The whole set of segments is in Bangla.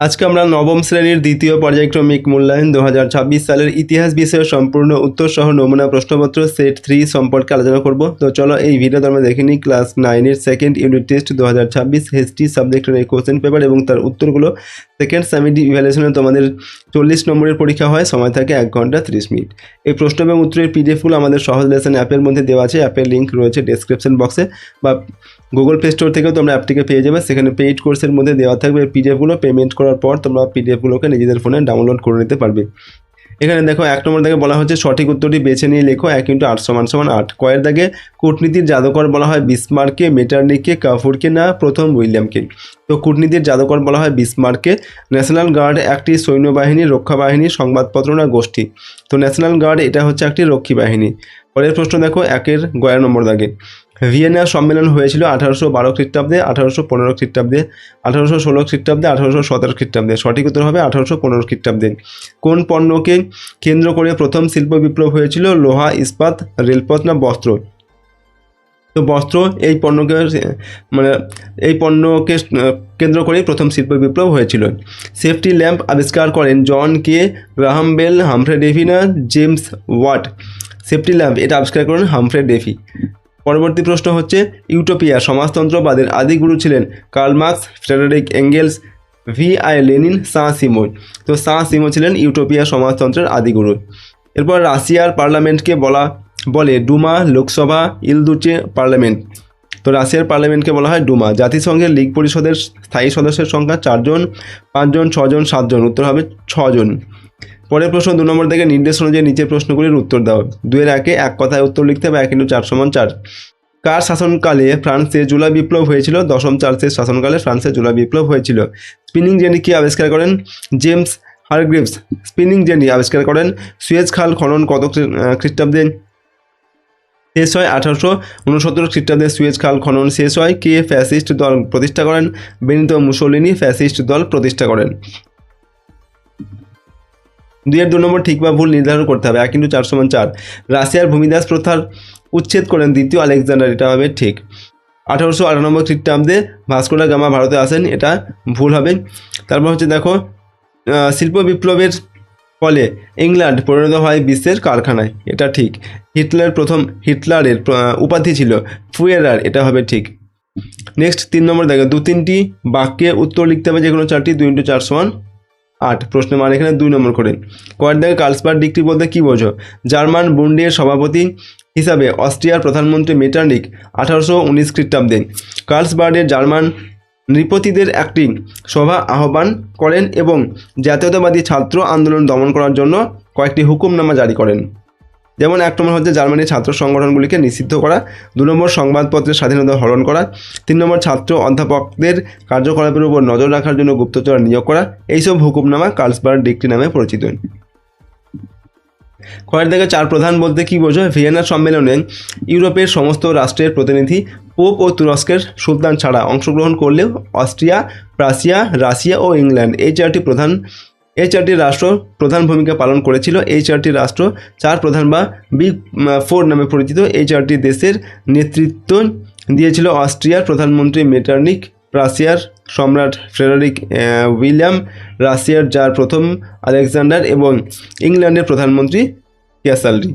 আজকে আমরা নবম শ্রেণীর দ্বিতীয় পর্যায়ক্রমিক মূল্যায়ন 2026 সালের ইতিহাস বিষয়ে সম্পূর্ণ উত্তর সহ নমুনা প্রশ্নপত্র সেট 3 সম্পর্কে আলোচনা করব। তো চলো এই ভিডিওতে আমরা দেখে নিই ক্লাস 9 এর সেকেন্ড ইউনিট টেস্ট 2026 হিস্ট্রি সাবজেক্টের এই কোশ্চেন পেপার এবং তার উত্তরগুলো। সেকেন্ড সামিটিভ ইভ্যালুয়েশনে তোমাদের 40 নম্বরের পরীক্ষা হয়, সময় থাকে 1 ঘন্টা 30 মিনিট। এই প্রশ্ন এবং উত্তরের পিডিএফগুলো আমাদের সহজ লেসন অ্যাপের মধ্যে দেওয়া আছে। অ্যাপের লিঙ্ক রয়েছে ডেসক্রিপশন বক্সে বা গুগল প্লে স্টোর থেকেও তোমরা অ্যাপটিকে পেয়ে যাবে। সেখানে পেইড কোর্সের মধ্যে দেওয়া থাকবে পিডিএফগুলো। পেমেন্ট করার পর তোমরা পিডিএফগুলোকে নিজেদের ফোনে ডাউনলোড করে নিতে পারবে। এখানে দেখো 1 নম্বর দাগে বলা হচ্ছে সঠিক উত্তরটি বেছে নিয়ে লেখো 1 × 8 = 8। কয়ের দাগে কূটনীতির জাদুকর বলা হয় বিসমার্ককে, মেটারনিখকে, কাফুরকে না প্রথম উইলিয়ামকে। তো কূটনীতির জাদুকর বলা হয় বিসমার্ককে। ন্যাশনাল গার্ড একটি সৈন্যবাহিনী, রক্ষা বাহিনী, সংবাদপত্র না গোষ্ঠী? তো ন্যাশনাল গার্ড এটা হচ্ছে একটি রক্ষী বাহিনী। পরের প্রশ্ন দেখো 1 নম্বর দাগে ভিয়েনা সম্মেলন হয়েছিল 1812 খ্রিস্টাব্দে, 1815 খ্রিস্টাব্দে, 1816 খ্রিস্টাব্দে, 1817 খ্রিস্টাব্দে? সঠিক উত্তর হবে 1815 খ্রিস্টাব্দে। কোন পণ্যকে কেন্দ্র করে প্রথম শিল্প বিপ্লব হয়েছিল? লোহা, ইস্পাত, রেলপথ না বস্ত্র? তো বস্ত্র এই পণ্যকে কেন্দ্র করেই প্রথম শিল্প বিপ্লব হয়েছিল। সেফটি ল্যাম্প আবিষ্কার করেন জন কে, গ্রাহাম বেল, হামফ্রে ডেভি না জেমস ওয়াট? সেফটি ল্যাম্প এটা আবিষ্কার করেন হামফ্রে ডেভি। পরবর্তী প্রশ্ন হচ্ছে ইউটোপিয়া সমাজতন্ত্রবাদের আদিগুরু ছিলেন Karl Marx, Friedrich Engels, V.I. Lenin, সাঁ সিমো? তো সাঁ সিমো ছিলেন ইউটোপিয়া সমাজতন্ত্রের আদিগুরু। এরপর রাশিয়ার পার্লামেন্টকে বলে ডুমা, লোকসভা, ইলদুচে পার্লামেন্ট? তো রাশিয়ার পার্লামেন্টকে বলা হয় ডুমা। জাতিসংঘের লীগ পরিষদের স্থায়ী সদস্যের সংখ্যা 4 জন, 5 জন, 6 জন, 7 জন? উত্তর হবে 6 জন। পরের প্রশ্ন 2 নম্বর থেকে নির্দেশ অনুযায়ী নিচের প্রশ্নগুলির উত্তর দাও। 2 এর 1 এক কথায় উত্তর লিখতে হবে 1 × 4 = 4। কার শাসনকালে ফ্রান্সে জুলাই বিপ্লব হয়েছিল? দশম চার্লসের শাসনকালে ফ্রান্সে জুলাই বিপ্লব হয়েছিল। স্পিনিং জেনি কে আবিষ্কার করেন? James Hargreaves. স্পিনিং জেনি আবিষ্কার করেন। সুয়েজ খাল খনন কত খ্রিস্টাব্দে শেষ হয়? 1869 খ্রিস্টাব্দে সুয়েজ খাল খনন শেষ হয়। কে ফ্যাসিস্ট দল প্রতিষ্ঠা করেন? বেনিতো মুসোলিনি ফ্যাসিস্ট দল প্রতিষ্ঠা করেন। 2 এর 2 নম্বর ঠিক বা ভুল নির্ধারণ করতে হবে। 1 × 4 = 4। রাশিয়ার ভূমিদাস প্রথার উচ্ছেদ করেন দ্বিতীয় আলেকজান্ডার? এটা হবে ঠিক। 1898 খ্রিস্টাব্দে ভাস্কো ডা গামা ভারতে আসেন? এটা ভুল হবে। তারপর হচ্ছে দেখো শিল্প বিপ্লবের ফলে ইংল্যান্ড পরিণত হয় বিশ্বের কারখানায়? এটা ঠিক। হিটলারের উপাধি ছিল ফুয়েরার? এটা হবে ঠিক। নেক্সট 3 নম্বর দেখো 2-3টি বাক্যে উত্তর লিখতে হবে যে কোনো 4টি। 2 × 4 = 8। প্রশ্ন মান এখানে 2 নম্বর করে। কয়ের দাগে কার্লসবার্গ ডিক্রি বলতে কী বোঝো? জার্মান বুন্ডের সভাপতি হিসাবে অস্ট্রিয়ার প্রধানমন্ত্রী মেটারনিখ 1819 খ্রিস্টাব্দে কার্লসবার্গের জার্মান নৃপতিদের একটি সভা আহ্বান করেন এবং জাতীয়তাবাদী ছাত্র আন্দোলন দমন করার জন্য কয়েকটি হুকুমনামা জারি করেন। যেমন 1 নম্বর হচ্ছে জার্মানির ছাত্র সংগঠনগুলিকে নিষিদ্ধ করা, 2 নম্বর সংবাদপত্রের স্বাধীনতা হরণ করা, 3 নম্বর ছাত্র অধ্যাপকদের কার্যকলাপের উপর নজর রাখার জন্য গুপ্তচর নিয়োগ করা। এইসব হুকুমনামা কার্লসবার্গ ডিক্রি নামে পরিচিত। কয়ের দাগে 4 প্রধান বলতে কী বোঝো? ভিয়েনা সম্মেলনে ইউরোপের সমস্ত রাষ্ট্রের প্রতিনিধি পোপ ও তুরস্কের সুলতান ছাড়া অংশগ্রহণ করলেও অস্ট্রিয়া, প্রাশিয়া, রাশিয়া ও ইংল্যান্ড এই 4টি রাষ্ট্র প্রধান ভূমিকা পালন করেছিল। এই 4টি রাষ্ট্র 4 প্রধান বা বিগ 4 নামে পরিচিত। এই 4টি দেশের নেতৃত্ব দিয়েছিল অস্ট্রিয়ার প্রধানমন্ত্রী মেটারনিখ, প্রাশিয়ার সম্রাট ফ্রেডারিক উইলিয়াম, রাশিয়ার জার প্রথম আলেকজান্ডার এবং ইংল্যান্ডের প্রধানমন্ত্রী ক্যাসালরি।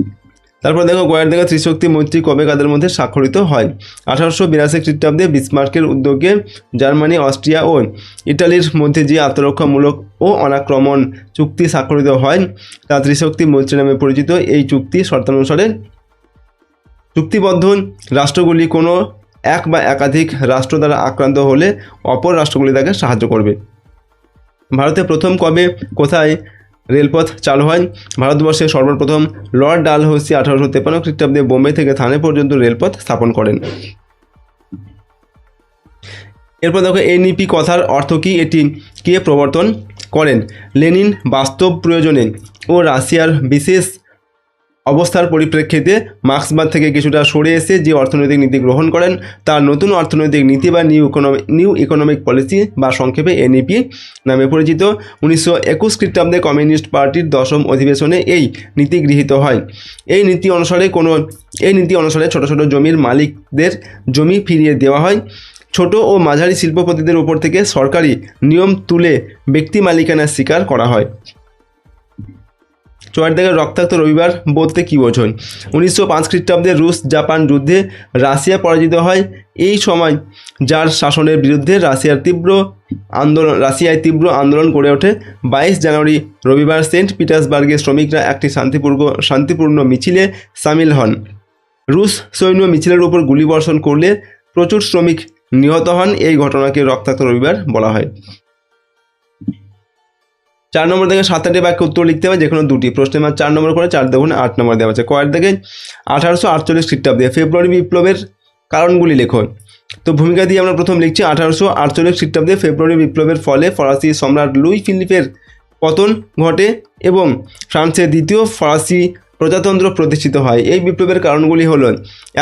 তারপর দেখো কয়ের দেখা ত্রিশক্তি মৈত্রী কবে কাদের মধ্যে স্বাক্ষরিত হয়? 1882 খ্রিস্টাব্দে বিসমার্কের উদ্যোগে জার্মানি, অস্ট্রিয়া ও ইটালির মধ্যে যে আত্মরক্ষামূলক ও অনাক্রমণ চুক্তি স্বাক্ষরিত হয় তা ত্রিশক্তি মৈত্রী নামে পরিচিত। এই চুক্তি শর্তানুসারে চুক্তিবদ্ধ রাষ্ট্রগুলি কোনো এক বা একাধিক রাষ্ট্র দ্বারা আক্রান্ত হলে অপর রাষ্ট্রগুলি তাকে সাহায্য করবে। ভারতে প্রথম কবে কোথায় রেলপথ চালু হয়? ভারতবর্ষে সর্বপ্রথম লর্ড ডালহৌসি 1853 খ্রিস্টাব্দে বোম্বে থেকে থানে পর্যন্ত রেলপথ স্থাপন করেন। এরপর দেখো এনইপি কথার অর্থ কী? এটি কে প্রবর্তন করেন? লেনিন। বাস্তব প্রয়োজনে ও রাশিয়ার বিশেষ অবস্থার পরিপ্রেক্ষিতে মার্ক্সবাদ থেকে কিছুটা সরে এসে যে অর্থনৈতিক নীতি গ্রহণ করেন তার নতুন অর্থনৈতিক নীতি বা নিউ ইকোনমিক পলিসি বা সংক্ষেপে এনইপি নামে পরিচিত। 1921 খ্রিস্টাব্দে কমিউনিস্ট পার্টির 10ম অধিবেশনে এই নীতি গৃহীত হয়। এই নীতি অনুসারে ছোট ছোট জমির মালিকদের জমি ফিরিয়ে দেওয়া হয়। ছোট ও মাঝারি শিল্পপতিদের উপর থেকে সরকারি নিয়ম তুলে ব্যক্তি মালিকানার স্বীকার করা হয়। 4 দাগে রক্তাক্ত রবিবার বলতে কী বোঝায়? 1905 খ্রিস্টাব্দে রুশ জাপান যুদ্ধে রাশিয়া পরাজিত হয়। এই সময় যার শাসনের বিরুদ্ধে রাশিয়ায় তীব্র আন্দোলন গড়ে ওঠে। 22 জানুয়ারি রবিবার সেন্ট পিটার্সবার্গে শ্রমিকরা একটি শান্তিপূর্ণ মিছিলে সামিল হন। রুশ সৈন্য মিছিলের উপর গুলিবর্ষণ করলে প্রচুর শ্রমিক নিহত হন। এই ঘটনাকে রক্তাক্ত রবিবার বলা হয়। 4 নম্বর থেকে 7-8 বাক্যে উত্তর লিখতে হবে, যে কোনো দুটি। প্রশ্নের মান 4 নম্বর করে, 4 2 8 নম্বর দেওয়া আছে। কয়ের থেকে 1848 খ্রিস্টাব্দে ফেব্রুয়ারি বিপ্লবের কারণগুলি লেখো। তো ভূমিকা দিয়ে আমরা প্রথম লিখছি 1848 খ্রিস্টাব্দে ফেব্রুয়ারি বিপ্লবের ফলে ফরাসি সম্রাট লুই ফিলিপের পতন ঘটে এবং ফ্রান্সের দ্বিতীয় ফরাসি প্রজাতন্ত্র প্রতিষ্ঠিত হয়। এই বিপ্লবের কারণগুলি হলো: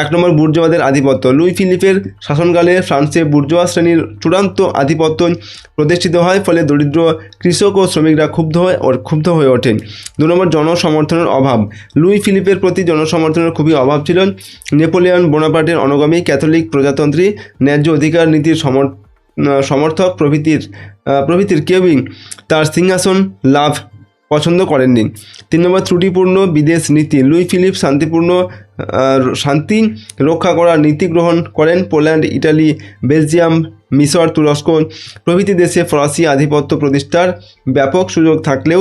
1 নম্বর বুর্জোয়াদের আধিপত্য। লুই ফিলিপের শাসনকালে ফ্রান্সে বুর্জোয়া শ্রেণীর চূড়ান্ত আধিপত্য প্রতিষ্ঠিত হয়, ফলে দরিদ্র কৃষক ও শ্রমিকরা ক্ষুব্ধ হয়ে ওঠেন। 2 নম্বর জনসমর্থনের অভাব। লুই ফিলিপের প্রতি জনসমর্থনের খুবই অভাব ছিল। নেপোলিয়ন বোনাপার্টের অনুগামী ক্যাথলিক প্রজাতন্ত্রী ন্যায্য অধিকার নীতির সমর্থক প্রভৃতির কেউই তার সিংহাসন লাভ পছন্দ করেননি। 3 নম্বর ত্রুটিপূর্ণ বিদেশ নীতি। লুই ফিলিপ শান্তি রক্ষা করার নীতি গ্রহণ করেন। পোল্যান্ড, ইটালি, বেলজিয়াম, মিশর, তুরস্ক প্রভৃতি দেশে ফরাসি আধিপত্য প্রতিষ্ঠার ব্যাপক সুযোগ থাকলেও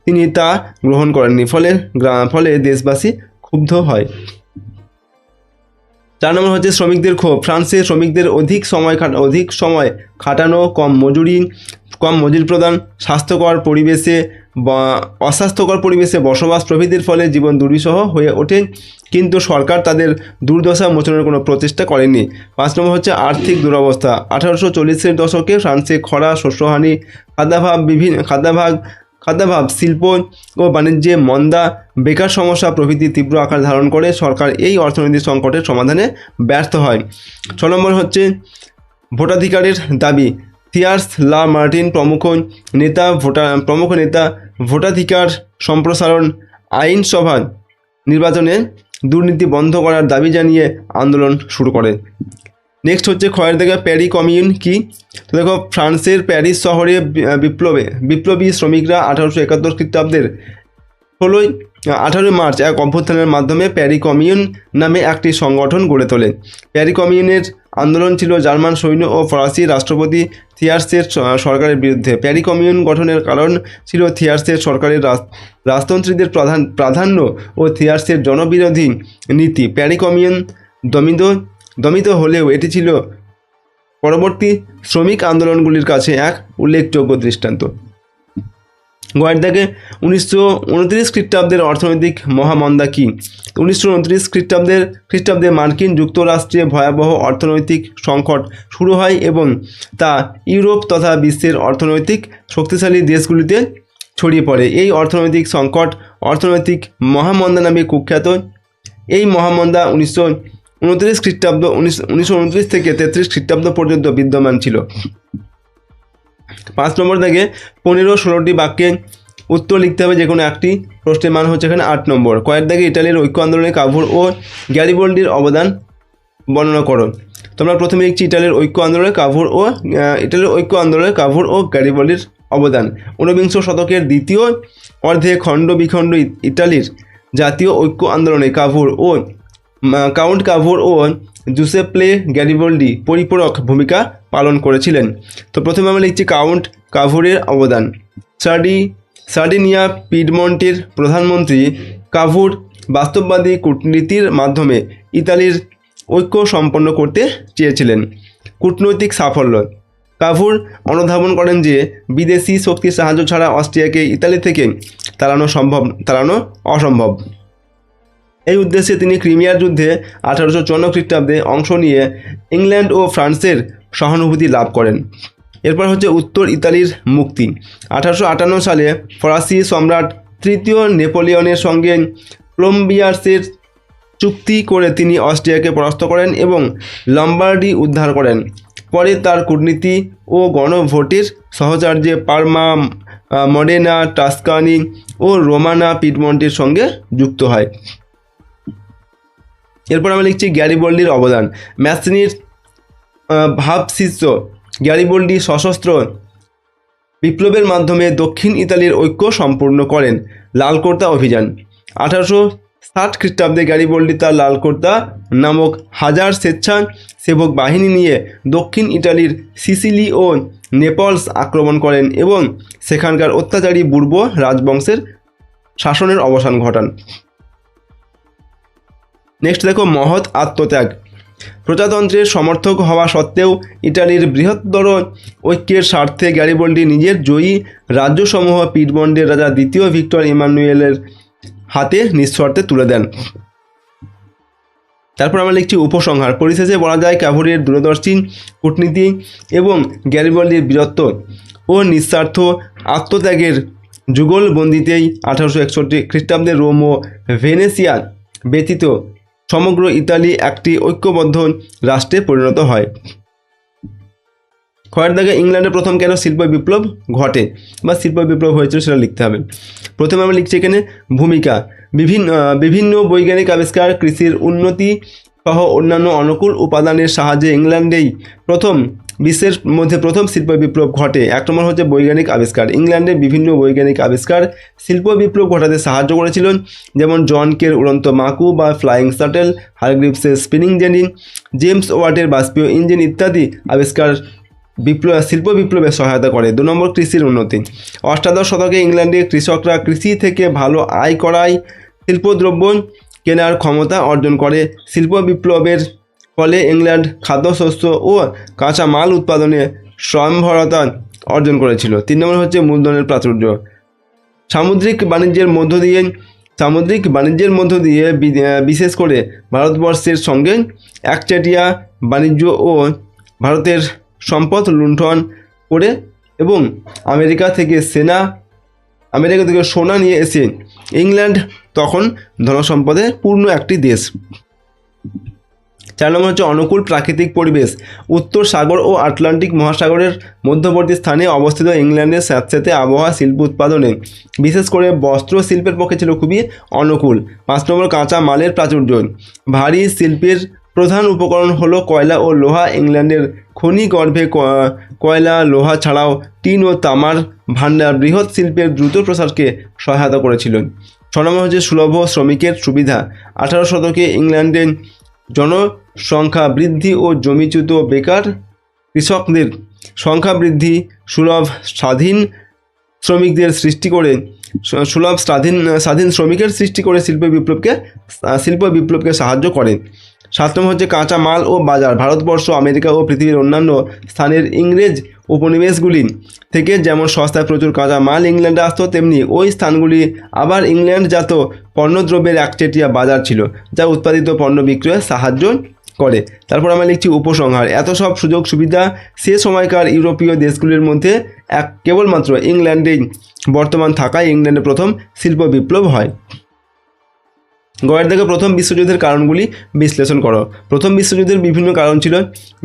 তিনি তা গ্রহণ করেননি, ফলে দেশবাসী ক্ষুব্ধ হয়। 4 নম্বর হচ্ছে শ্রমিকদের ক্ষোভ। ফ্রান্সে শ্রমিকদের অধিক সময় খাটানো, কম মজুরি প্রদান, অস্বাস্থ্যকর পরিবেশে বসবাস প্রভৃতির ফলে জীবন দুর্বিষহ হয়ে ওঠে, কিন্তু সরকার তাদের দুর্দশা মোচনের কোনো প্রচেষ্টা করেনি। 5 নম্বর হচ্ছে আর্থিক দুরবস্থা। 1840-এর দশকে ফ্রান্সে খরা, শস্যহানি, খাদ্যাভাব, শিল্প ও বাণিজ্যে মন্দা, বেকার সমস্যা প্রভৃতি তীব্র আকার ধারণ করে। সরকার এই অর্থনৈতিক সংকটের সমাধানে ব্যর্থ হয়। 6 নম্বর হচ্ছে ভোটাধিকারের দাবি। থিয়ার্স, লা মার্টিন প্রমুখ নেতা ভোটাধিকার সম্প্রসারণ, আইনসভা নির্বাচনে দুর্নীতি বন্ধ করার দাবি জানিয়ে আন্দোলন শুরু করে। নেক্সট হচ্ছে ক্ষয়ের থেকে প্যারি কমিউন কি? তো দেখো, ফ্রান্সের প্যারিস শহরে বিপ্লবী শ্রমিকরা 1871 খ্রিস্টাব্দের 18 মার্চ এক অভ্যুত্থানের মাধ্যমে প্যারি কমিউন নামে একটি সংগঠন গড়ে তোলে। প্যারি কমিউনের আন্দোলন ছিল জার্মান সৈন্য ও ফরাসি রাষ্ট্রপতি থিয়ার্সের সরকারের বিরুদ্ধে। প্যারি কমিউন গঠনের কারণ ছিল থিয়ার্সের সরকারের রাজতন্ত্রীদের প্রাধান্য ও থিয়ার্সের জনবিরোধী নীতি। প্যারি কমিউন দমিত হলেও এটি ছিল পরবর্তী শ্রমিক আন্দোলনগুলির কাছে এক উল্লেখযোগ্য দৃষ্টান্ত। গয়ের দাগে 1929 খ্রিস্টাব্দের অর্থনৈতিক মহামন্দা কি? 1929 খ্রিস্টাব্দে মার্কিন যুক্তরাষ্ট্রে ভয়াবহ অর্থনৈতিক সংকট শুরু হয় এবং তা ইউরোপ তথা বিশ্বের অর্থনৈতিক শক্তিশালী দেশগুলিতে ছড়িয়ে পড়ে। এই অর্থনৈতিক সংকট অর্থনৈতিক মহামন্দা নামে কুখ্যাত। এই মহামন্দা 1929 থেকে 33 খ্রিস্টাব্দ পর্যন্ত বিদ্যমান ছিল। 5 নম্বর দাগে 15-16টি বাক্যে উত্তর লিখতে হবে, যে কোনো একটি। প্রশ্নের মান হচ্ছে এখানে 8 নম্বর। কয়ের দাগে ইটালির ঐক্য আন্দোলনে কাভুর ও গ্যারিবল্ডির অবদান বর্ণনা করো। তোমরা প্রথমে লিখছি ইটালির ঐক্য আন্দোলনে কাভুর ও গ্যারিবল্ডির অবদান। 19বিংশ শতকের দ্বিতীয় অর্ধে খণ্ড বিখণ্ড ইটালির জাতীয় ঐক্য আন্দোলনে কাউন্ট কাভুর ও জুসেপ্পে গ্যারিবল্ডি পরিপূরক ভূমিকা পালন করেছিলেন। তো প্রথমে আমরা লিখছি কাউন্ট কাভুরের অবদান। সার্ডিনিয়া পিডমন্টের প্রধানমন্ত্রী কাভুর বাস্তববাদী কূটনীতির মাধ্যমে ইতালির ঐক্য সম্পন্ন করতে চেয়েছিলেন। কূটনৈতিক সাফল্য। কাভুর অনুধাবন করেন যে বিদেশি শক্তির সাহায্য ছাড়া অস্ট্রিয়াকে ইতালি থেকে তাড়ানো অসম্ভব। এই উদ্দেশ্যে তিনি ক্রিমিয়ার যুদ্ধে 1854 খ্রিস্টাব্দে অংশ নিয়ে ইংল্যান্ড ও ফ্রান্সের সহানুভূতি লাভ করেন। এরপর হচ্ছে উত্তর ইতালির মুক্তি। 1858 সালে ফরাসি সম্রাট তৃতীয় নেপোলিয়নের সঙ্গে প্লম্বিয়ার্সের চুক্তি করে তিনি অস্ট্রিয়াকে পরাস্ত করেন এবং লম্বার্ডি উদ্ধার করেন। পরে তার কূটনীতি ও গণভোটের সহচার্যে পার্মা, মডেনা, টাস্কানি ও রোমানা পিডমন্টের সঙ্গে যুক্ত হয়। এরপর আমরা লিখছি গ্যারিবল্ডির অবদান। ম্যাসিনির ভাবশিষ্য গ্যারিবল্ডি সশস্ত্র বিপ্লবের মাধ্যমে দক্ষিণ ইতালির ঐক্য সম্পূর্ণ করেন। লালকোর্তা অভিযান 1860 খ্রিস্টাব্দে গ্যারিবল্ডি তার লালকোর্তা নামক হাজার স্বেচ্ছাসেবক বাহিনী নিয়ে দক্ষিণ ইটালির সিসিলি ও নেপলস আক্রমণ করেন এবং সেখানকার অত্যাচারী বুর্ব রাজবংশের শাসনের অবসান ঘটান। নেক্সট দেখো, মহৎ আত্মত্যাগ। প্রজাতন্ত্রের সমর্থক হওয়া সত্ত্বেও ইটালির বৃহত্তর ঐক্যের স্বার্থে গ্যারিবল্ডি নিজের জয়ী রাজ্যসমূহ পিডমন্ডের রাজা দ্বিতীয় ভিক্টর ইমানুয়েলের হাতে নিঃশর্তে তুলে দেন। তারপর আমরা লিখছি উপসংহার। পরিশেষে বলা যায় ক্যাভোরির দূরদর্শী কূটনীতি এবং গ্যারিবল্ডির বীরত্ব ও নিঃস্বার্থ আত্মত্যাগের যুগলবন্দিতেই 1861 খ্রিস্টাব্দে রোম ও ভেনেসিয়া ব্যতীত সমগ্র ইতালি একটি ঐক্যবদ্ধ রাষ্ট্রে পরিণত হয়। খয়ের দাগে ইংল্যান্ডে প্রথম কেন শিল্প বিপ্লব ঘটে বা শিল্প বিপ্লব হয়েছিল সেটা লিখতে হবে। প্রথমে আমরা লিখছি এখানে ভূমিকা। বিভিন্ন বৈজ্ঞানিক আবিষ্কার, কৃষির উন্নতি সহ অন্যান্য অনুকূল উপাদানের সাহায্যে ইংল্যান্ডেই বিশ্বের মধ্যে প্রথম শিল্প বিপ্লব ঘটে। এক নম্বর হচ্ছে বৈজ্ঞানিক আবিষ্কার। ইংল্যান্ডে বিভিন্ন বৈজ্ঞানিক আবিষ্কার শিল্প বিপ্লব ঘটাতে সাহায্য করেছিল, যেমন জন কের উড়ন্ত মাকু বা ফ্লাইং শাটল, হারগ্রিভসের স্পিনিং জেনি, জেমস ওয়াটের বাষ্পীয় ইঞ্জিন ইত্যাদি আবিষ্কার শিল্প বিপ্লবে সহায়তা করে। 2 নম্বর কৃষির উন্নতি। অষ্টাদশ শতকে ইংল্যান্ডে কৃষকরা কৃষি থেকে ভালো আয় করায় শিল্পদ্রব্য কেনার ক্ষমতা অর্জন করে। শিল্প বিপ্লবের ফলে ইংল্যান্ড খাদ্যশস্য ও কাঁচা মাল উৎপাদনে স্বয়ংভরতা অর্জন করেছিল। 3 নম্বর হচ্ছে মূলধনের প্রাচুর্য। সামুদ্রিক বাণিজ্যের মধ্য দিয়ে বিশেষ করে ভারতবর্ষের সঙ্গে একচেটিয়া বাণিজ্য ও ভারতের সম্পদ লুণ্ঠন করে এবং আমেরিকা থেকে সোনা নিয়ে এসে ইংল্যান্ড তখন ধনসম্পদে পূর্ণ একটি দেশ। 4 নম্বর হচ্ছে অনুকূল প্রাকৃতিক পরিবেশ। উত্তর সাগর ও আটলান্টিক মহাসাগরের মধ্যবর্তী স্থানে অবস্থিত ইংল্যান্ডের স্যাঁতস্যাঁতে আবহাওয়া শিল্প উৎপাদনে বিশেষ করে বস্ত্র শিল্পের পক্ষে ছিল খুবই অনুকূল। 5 নম্বর কাঁচা মালের প্রাচুর্য। ভারী শিল্পের প্রধান উপকরণ হলো কয়লা ও লোহা। ইংল্যান্ডের খনি গর্ভে কয়লা, লোহা ছাড়াও টিন ও তামার ভাণ্ডার বৃহৎ শিল্পের দ্রুত প্রসারকে সহায়তা করেছিল। 6 নম্বর হচ্ছে সুলভ শ্রমিকের সুবিধা। 18 শতকে ইংল্যান্ডে জনসংখ্যা বৃদ্ধি ও জমিচ্যুত বেকার কৃষকদের সংখ্যা বৃদ্ধি সুলভ স্বাধীন শ্রমিকদের সৃষ্টি করে স্বাধীন শ্রমিকের সৃষ্টি করে শিল্প বিপ্লবকে সাহায্য করে। 7 নম্বর হচ্ছে কাঁচা মাল ও বাজার। ভারতবর্ষ, আমেরিকা ও পৃথিবীর অন্যান্য স্থানের ইংরেজ উপনিবেশগুলি থেকে যেমন সস্তায় প্রচুর কাঁচা মাল ইংল্যান্ডে আসতো, তেমনি ওই স্থানগুলি আবার ইংল্যান্ডজাত পণ্যদ্রব্যের একচেটিয়া বাজার ছিল, যা উৎপাদিত পণ্য বিক্রয়ে সাহায্য করে। তারপর আমরা লিখছি উপসংহার। এত সব সুযোগ সুবিধা সে সময়কার ইউরোপীয় দেশগুলির মধ্যে কেবলমাত্র ইংল্যান্ডেই বর্তমান থাকায় ইংল্যান্ডে প্রথম শিল্প বিপ্লব হয়। গয়ের দাগে প্রথম বিশ্বযুদ্ধের কারণগুলি বিশ্লেষণ করো। প্রথম বিশ্বযুদ্ধের বিভিন্ন কারণ ছিল,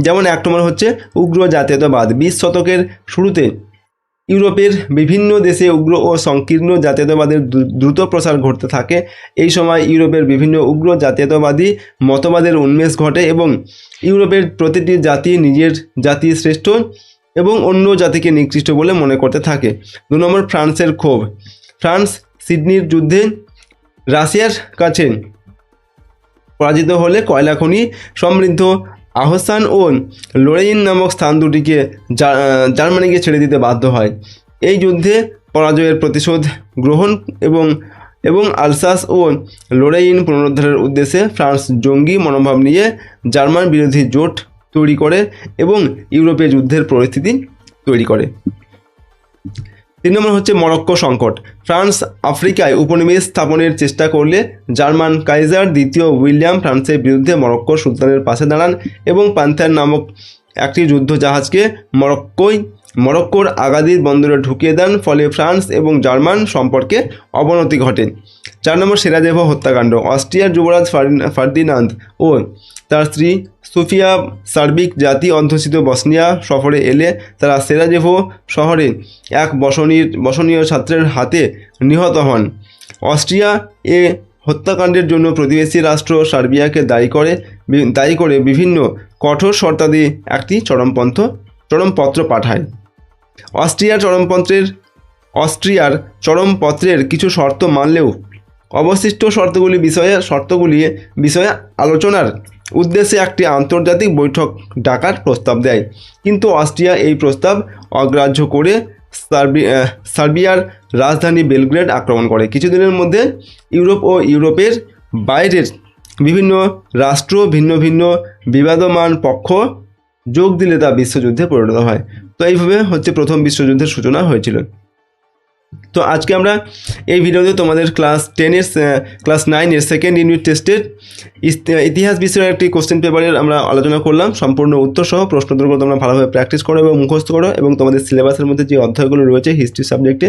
যেমন 1 নম্বর হচ্ছে উগ্র জাতীয়তাবাদ। 20 শতকের শুরুতে ইউরোপের বিভিন্ন দেশে উগ্র ও সংকীর্ণ জাতীয়তাবাদের দ্রুত প্রসার ঘটতে থাকে। এই সময় ইউরোপের বিভিন্ন উগ্র জাতীয়তাবাদী মতবাদের উন্মেষ ঘটে এবং ইউরোপের প্রতিটি জাতি নিজের জাতি শ্রেষ্ঠ এবং অন্য জাতিকে নিকৃষ্ট বলে মনে করতে থাকে। 2 নম্বর ফ্রান্সের ক্ষোভ। ফ্রান্স সিডনির যুদ্ধে রাশিয়ার কাছে পরাজিত হলে কয়লা খনি সমৃদ্ধ আহসান ও লোরেইন নামক স্থান দুটিকে জার্মানিকে ছেড়ে দিতে বাধ্য হয়। এই যুদ্ধে পরাজয়ের প্রতিশোধ গ্রহণ এবং আলসাস ও লোরেইন পুনরুদ্ধারের উদ্দেশ্যে ফ্রান্স জঙ্গি মনোভাব নিয়ে জার্মান বিরোধী জোট তৈরি করে এবং ইউরোপে যুদ্ধের পরিস্থিতি তৈরি করে। 3 নম্বর হচ্ছে মরক্কো সংকট। ফ্রান্স আফ্রিকায় উপনিবেশ স্থাপনের চেষ্টা করলে জার্মান কাইজার দ্বিতীয় উইলিয়াম ফ্রান্সের বিরুদ্ধে মরক্কোর সুলতানের পাশে দাঁড়ান এবং পান্থার নামক একটি যুদ্ধ জাহাজকে মরক্কোর আগাদির বন্দরে ঢুকিয়ে দেন। ফলে ফ্রান্স এবং জার্মান সম্পর্কে অবনতি ঘটে। 4 নম্বর সেরাজেভো হত্যাকাণ্ড। অস্ট্রিয়ার যুবরাজ ফার্দিনান্দ ও তার স্ত্রী সোফিয়া সার্বিক জাতি অধ্যুষিত বসনিয়া সফরে এলে তারা সেরাজেভো শহরে এক বসনীয় ছাত্রের হাতে নিহত হন। অস্ট্রিয়া এ হত্যাকাণ্ডের জন্য প্রতিবেশী রাষ্ট্র সার্বিয়াকে দায়ী করে। দায়ী করে বিভিন্ন কঠোর শর্তাদি একটি চরমপত্র পাঠায়। অস্ট্রিয়ার চরমপত্রের কিছু শর্ত মানলেও অবশিষ্ট শর্তগুলি বিষয়ে আলোচনার উদ্দেশ্যে একটি আন্তর্জাতিক বৈঠক ডাকার প্রস্তাব দেয়, কিন্তু অস্ট্রিয়া এই প্রস্তাব অগ্রাহ্য করে সার্বিয়ার রাজধানী বেলগ্রেড আক্রমণ করে। কিছুদিনের মধ্যে ইউরোপ ও ইউরোপের বাইরের বিভিন্ন রাষ্ট্র ভিন্ন ভিন্ন বিবাদমান পক্ষ যোগ দিলে তা বিশ্বযুদ্ধে পরিণত হয়। তো এইভাবে প্রথম বিশ্বযুদ্ধের সূচনা হয়েছিল। তো আজকে আমরা এই ভিডিওতে তোমাদের ক্লাস 9-এর সেকেন্ড ইউনিট টেস্টের ইতিহাস বিষয়ের একটি কোশ্চেন পেপারের আমরা আলোচনা করলাম। সম্পূর্ণ উত্তর সহ প্রশ্নোত্তরগুলো তোমরা ভালোভাবে প্র্যাকটিস করো এবং মুখস্থ করো, এবং তোমাদের সিলেবাসের মধ্যে যে অধ্যায়গুলো রয়েছে হিস্ট্রি সাবজেক্টে,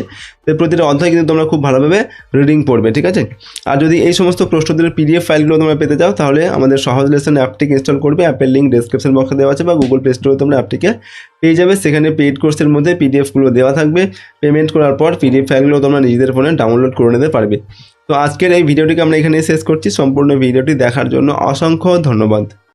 প্রতিটা অধ্যায় কিন্তু তোমরা খুব ভালোভাবে রিডিং পড়বে, ঠিক আছে। আর যদি এই সমস্ত প্রশ্নোত্তরের পিডিএফ ফাইলগুলো তোমরা পেতে চাও, তাহলে আমাদের সহজ লেসন অ্যাপটিকে ইনস্টল করবে। অ্যাপের লিঙ্ক ডেসক্রিপশন বক্সে দেওয়া আছে, বা গুগল প্লে স্টোরে তোমরা অ্যাপটিকে পেয়ে যাবে। সেখানে পেইড কোর্সের মধ্যে পিডিএফগুলো দেওয়া থাকবে। পেমেন্ট করার পর পিডিএফ ফাইলগুলো তোমরা নিজেদের ফোনে ডাউনলোড করে নিতে পারবে। তো আজকের এই ভিডিওটিকে আমরা এখানে শেষ করছি। সম্পূর্ণ ভিডিওটি দেখার জন্য অসংখ্য ধন্যবাদ।